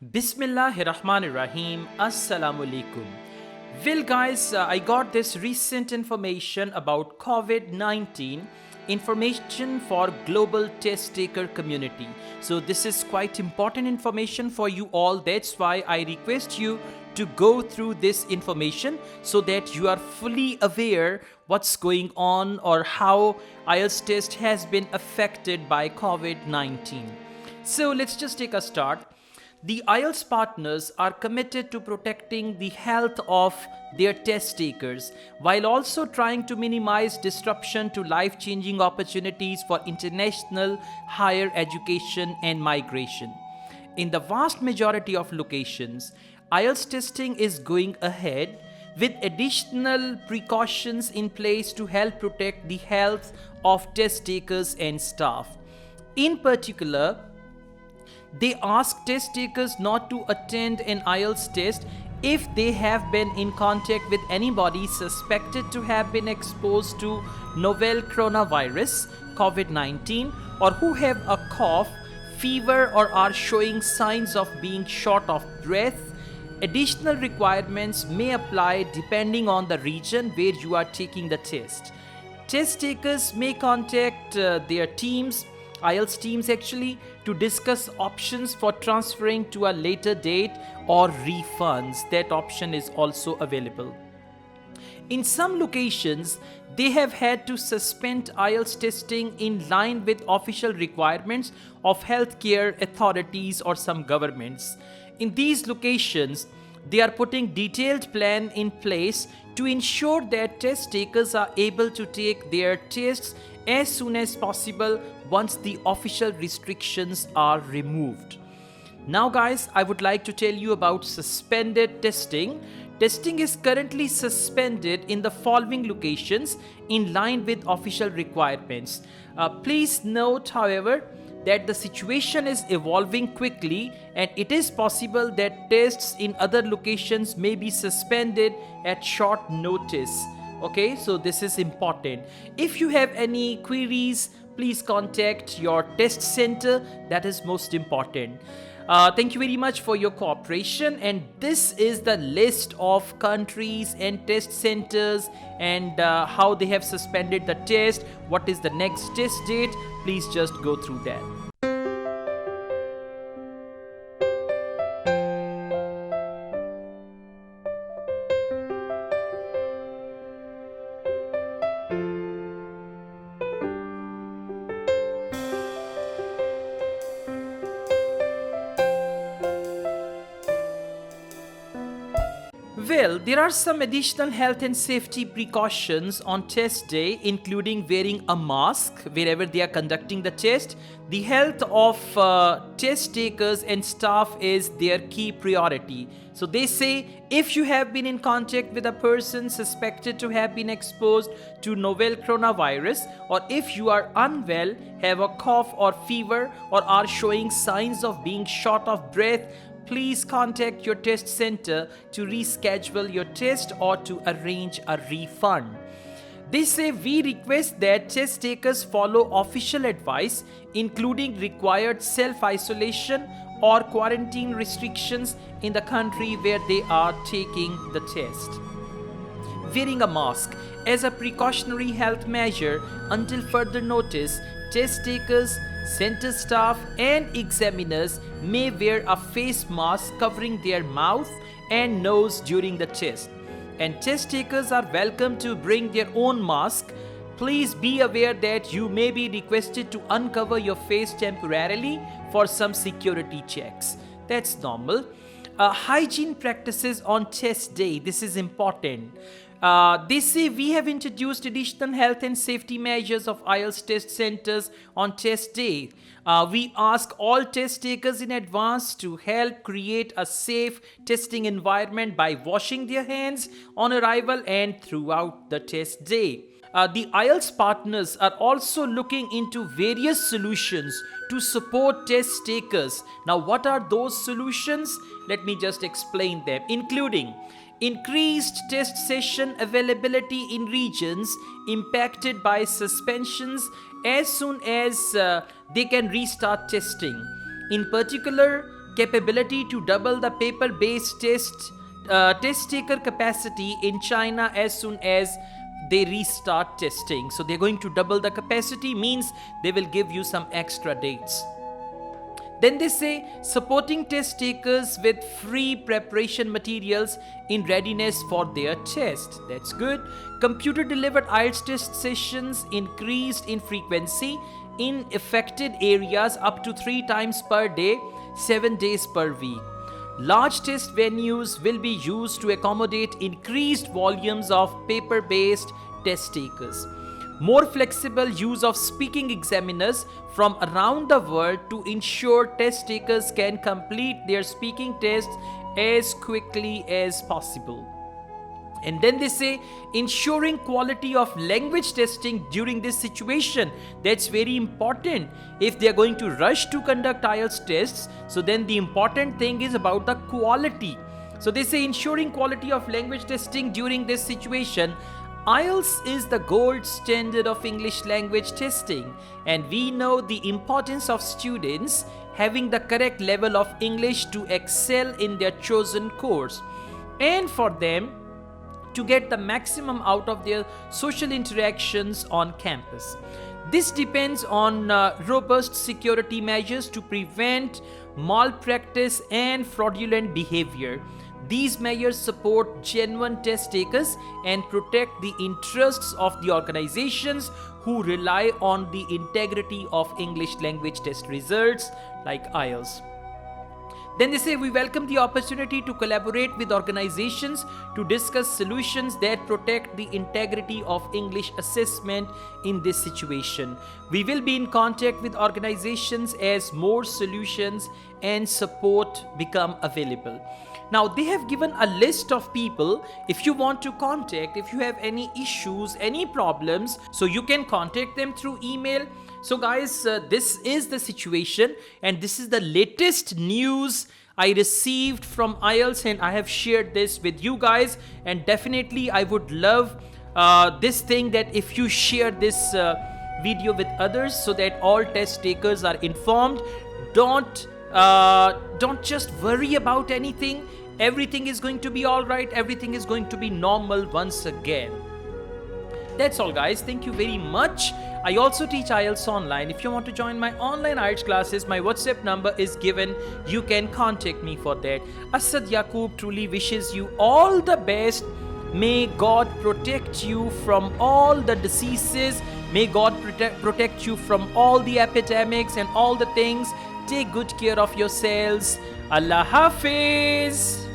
Bismillahirrahmanirrahim. Assalamu alaikum. Well, guys, I got this recent information about COVID-19 information for global test taker community. So this is quite important information for you all. That's why I request you to go through this information so that you are fully aware what's going on or how IELTS test has been affected by COVID-19. So let's just take a start. The IELTS partners are committed to protecting the health of their test takers while also trying to minimize disruption to life-changing opportunities for international higher education and migration. In the vast majority of locations, IELTS testing is going ahead with additional precautions in place to help protect the health of test takers and staff. In particular, they ask test takers not to attend an IELTS test if they have been in contact with anybody suspected to have been exposed to novel coronavirus COVID-19 or who have a cough, fever or are showing signs of being short of breath. Additional requirements may apply depending on the region where you are taking the test. Test takers may contact their teams, IELTS teams actually, to discuss options for transferring to a later date or refunds. That option is also available. In some locations, they have had to suspend IELTS testing in line with official requirements of healthcare authorities or some governments. In these locations, they are putting detailed plan in place to ensure that test takers are able to take their tests as soon as possible once the official restrictions are removed. Now guys, I would like to tell you about suspended testing. Testing is currently suspended in the following locations in line with official requirements. Please note, however, that the situation is evolving quickly and it is possible that tests in other locations may be suspended at short notice. Okay, so this is important. If you have any queries, please contact your test center. That is most important. Thank you very much for your cooperation, and this is the list of countries and test centers and how they have suspended the test. What is the next test date? Please just go through that. Well, there are some additional health and safety precautions on test day, including wearing a mask wherever they are conducting the test. The health of test takers and staff is their key priority. So they say if you have been in contact with a person suspected to have been exposed to novel coronavirus, or if you are unwell, have a cough or fever, or are showing signs of being short of breath, please contact your test center to reschedule your test or to arrange a refund. They say we request that test takers follow official advice, including required self-isolation or quarantine restrictions in the country where they are taking the test. Wearing a mask as a precautionary health measure until further notice, test takers, center staff and examiners may wear a face mask covering their mouth and nose during the test. And test takers are welcome to bring their own mask. Please be aware that you may be requested to uncover your face temporarily for some security checks. That's normal. Hygiene practices on test day. This is important. They say we have introduced additional health and safety measures of IELTS test centers on test day. We ask all test takers in advance to help create a safe testing environment by washing their hands on arrival and throughout the test day. The IELTS partners are also looking into various solutions to support test takers. Now, what are those solutions? Let me just explain them, including increased test session availability in regions impacted by suspensions as soon as they can restart testing. In particular, capability to double the paper-based test taker capacity in China as soon as they restart testing. So they're going to double the capacity, means they will give you some extra dates. Then they say supporting test takers with free preparation materials in readiness for their test. That's good. Computer delivered IELTS test sessions increased in frequency in affected areas up to 3 times per day, 7 days per week. Large test venues will be used to accommodate increased volumes of paper-based test takers. More flexible use of speaking examiners from around the world to ensure test takers can complete their speaking tests as quickly as possible. And then they say ensuring quality of language testing during this situation. That's very important. If they are going to rush to conduct IELTS tests, so then the important thing is about the quality. So they say ensuring quality of language testing during this situation. IELTS is the gold standard of English language testing, and we know the importance of students having the correct level of English to excel in their chosen course, and for them to get the maximum out of their social interactions on campus. This depends on robust security measures to prevent malpractice and fraudulent behavior. These measures support genuine test takers and protect the interests of the organizations who rely on the integrity of English language test results like IELTS. Then they say we welcome the opportunity to collaborate with organizations to discuss solutions that protect the integrity of English assessment in this situation. We will be in contact with organizations as more solutions and support become available. Now they have given a list of people if you want to contact, if you have any issues, any problems, so you can contact them through email. So guys, this is the situation and this is the latest news I received from IELTS, and I have shared this with you guys, and definitely I would love this thing that if you share this video with others so that all test takers are informed. Don't just worry about anything. Everything is going to be all right. Everything is going to be normal once again. That's all guys. Thank you very much. I also teach IELTS online. If you want to join my online IELTS classes, my WhatsApp number is given. You can contact me for that. Asad Yaqub truly wishes you all the best. May God protect you from all the diseases. May God protect you from all the epidemics and all the things. Take good care of yourselves. Allah Hafiz.